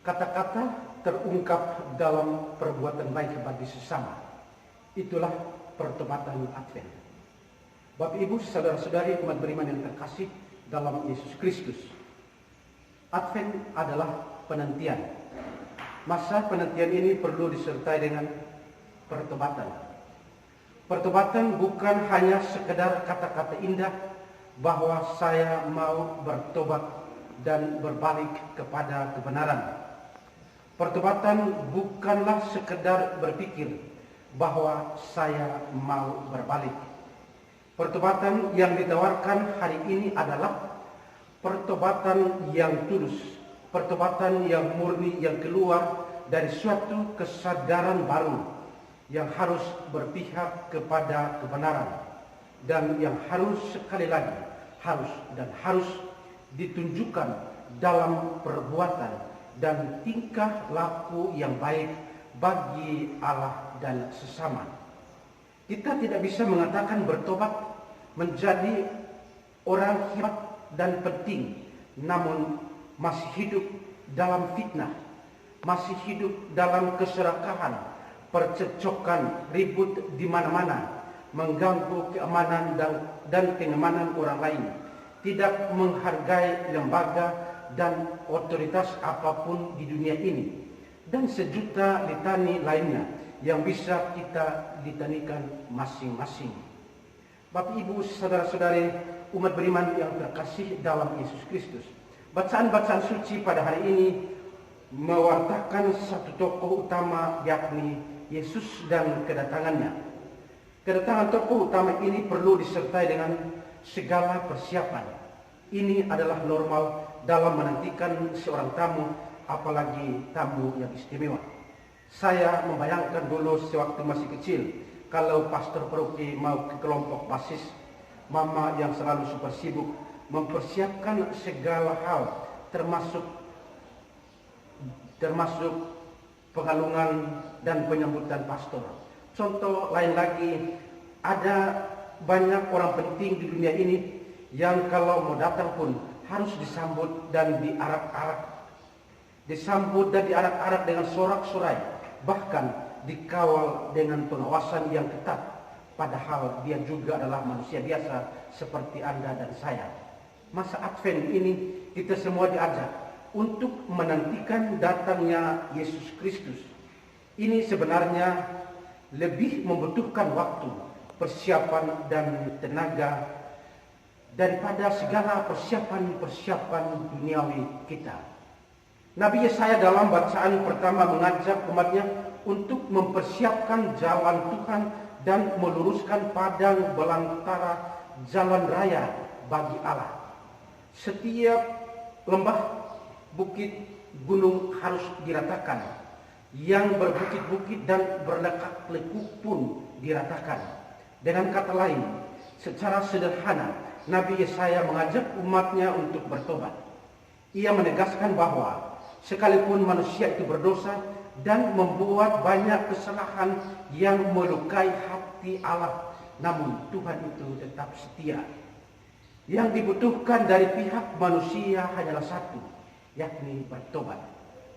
Kata-kata terungkap dalam perbuatan baik bagi sesama. Itulah pertobatan Advent. Bapak Ibu, saudara-saudari umat beriman yang terkasih dalam Yesus Kristus. Advent adalah penantian. Masa penantian ini perlu disertai dengan pertobatan. Pertobatan bukan hanya sekedar kata-kata indah bahwa saya mau bertobat dan berbalik kepada kebenaran. Pertobatan bukanlah sekedar berpikir bahwa saya mau berbalik. Pertobatan yang ditawarkan hari ini adalah pertobatan yang tulus, pertobatan yang murni, yang keluar dari suatu kesadaran baru yang harus berpihak kepada kebenaran dan yang harus sekali lagi harus ditunjukkan dalam perbuatan dan tingkah laku yang baik bagi Allah dan sesama. Kita tidak bisa mengatakan bertobat menjadi orang hebat dan penting, namun masih hidup dalam fitnah, masih hidup dalam keserakahan, percecokan, ribut di mana-mana, mengganggu keamanan dan kenyamanan orang lain, tidak menghargai lembaga dan otoritas apapun di dunia ini, dan sejuta litani lainnya yang bisa kita litanikan masing-masing. Bapak Ibu, saudara-saudari umat beriman yang terkasih dalam Yesus Kristus, bacaan-bacaan suci pada hari ini mewartakan satu tokoh utama, yakni Yesus dan kedatangannya. Kedatangan tokoh utama ini perlu disertai dengan segala persiapan. Ini adalah normal dalam menantikan seorang tamu, apalagi tamu yang istimewa. Saya membayangkan dulu sewaktu masih kecil, kalau pastor paroki mau ke kelompok basis, mama yang selalu super sibuk mempersiapkan segala hal, termasuk pengalungan dan penyambutan pastor. Contoh lain lagi, ada banyak orang penting di dunia ini yang kalau mau datang pun harus disambut dan diarak-arak. Disambut dan diarak-arak dengan sorak-sorai, bahkan dikawal dengan pengawasan yang ketat. Padahal dia juga adalah manusia biasa seperti Anda dan saya. Masa Advent ini kita semua diajak untuk menantikan datangnya Yesus Kristus. Ini sebenarnya lebih membutuhkan waktu, persiapan dan tenaga daripada segala persiapan duniawi kita. Nabi Yesaya dalam bacaan pertama mengajak umatnya untuk mempersiapkan jalan Tuhan dan meluruskan padang belantara jalan raya bagi Allah. Setiap lembah, bukit, gunung harus diratakan. Yang berbukit-bukit dan berlekak-lekuk pun diratakan. Dengan kata lain, secara sederhana, Nabi Yesaya mengajak umatnya untuk bertobat. Ia menegaskan bahwa sekalipun manusia itu berdosa dan membuat banyak kesalahan yang melukai hati Allah, namun Tuhan itu tetap setia. Yang dibutuhkan dari pihak manusia hanyalah satu, yakni bertobat.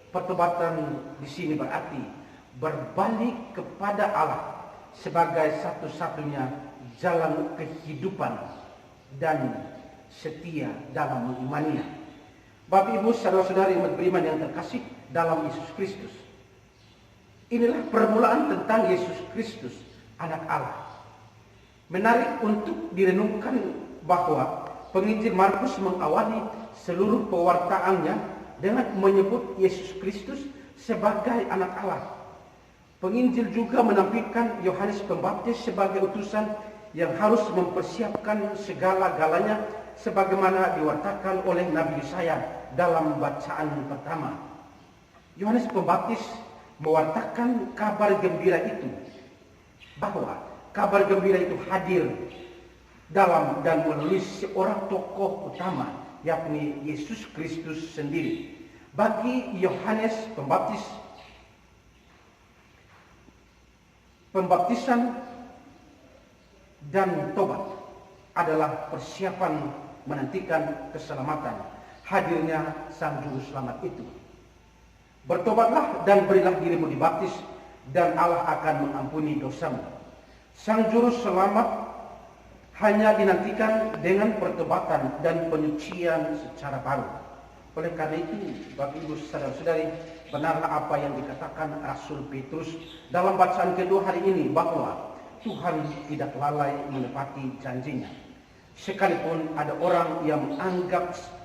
Pertobatan di sini berarti berbalik kepada Allah sebagai satu-satunya jalan kehidupan dan setia dalam mengimaninya. Bapak Ibu, saudara-saudari umat beriman yang terkasih dalam Yesus Kristus. Inilah permulaan tentang Yesus Kristus, anak Allah. Menarik untuk direnungkan bahwa penginjil Markus mengawali seluruh pewartaannya dengan menyebut Yesus Kristus sebagai anak Allah. Penginjil juga menampilkan Yohanes Pembaptis sebagai utusan yang harus mempersiapkan segala-galanya sebagaimana diwartakan oleh Nabi Yesaya dalam bacaan pertama. Yohanes Pembaptis mewartakan kabar gembira itu, bahwa kabar gembira itu hadir dalam dan melalui seorang tokoh utama, yakni Yesus Kristus sendiri. Bagi Yohanes Pembaptis, pembaptisan dan tobat adalah persiapan menantikan keselamatan, hadirnya Sang Juru Selamat itu. Bertobatlah dan berilah dirimu dibaptis, dan Allah akan mengampuni dosamu. Sang juru selamat hanya dinantikan dengan pertobatan dan penyucian secara baru. Oleh karena itu, Bapak Ibu saudara-saudari, benarlah apa yang dikatakan Rasul Petrus dalam bacaan kedua hari ini, bahwa Tuhan tidak lalai menepati janjinya. Sekalipun ada orang yang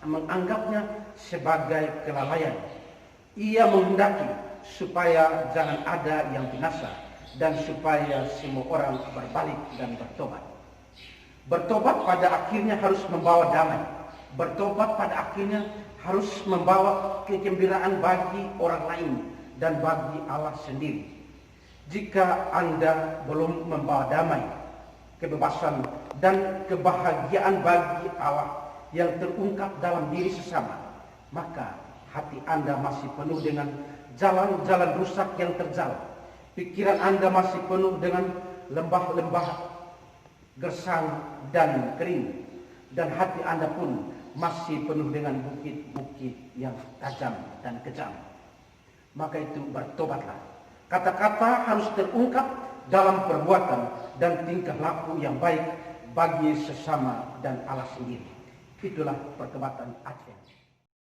menganggapnya sebagai kelalaian, Ia menghendaki supaya jangan ada yang binasa, dan supaya semua orang berbalik dan bertobat. Bertobat pada akhirnya harus membawa damai. Bertobat pada akhirnya harus membawa kegembiraan bagi orang lain dan bagi Allah sendiri. Jika Anda belum membawa damai, kebebasan, dan kebahagiaan bagi Allah yang terungkap dalam diri sesama, maka hati Anda masih penuh dengan jalan-jalan rusak yang terjal. Pikiran Anda masih penuh dengan lembah-lembah gersang dan kering, dan hati Anda pun masih penuh dengan bukit-bukit yang tajam dan kejam. Maka itu bertobatlah. Kata-kata harus terungkap dalam perbuatan dan tingkah laku yang baik bagi sesama dan Allah sendiri. Itulah pertobatan Advent.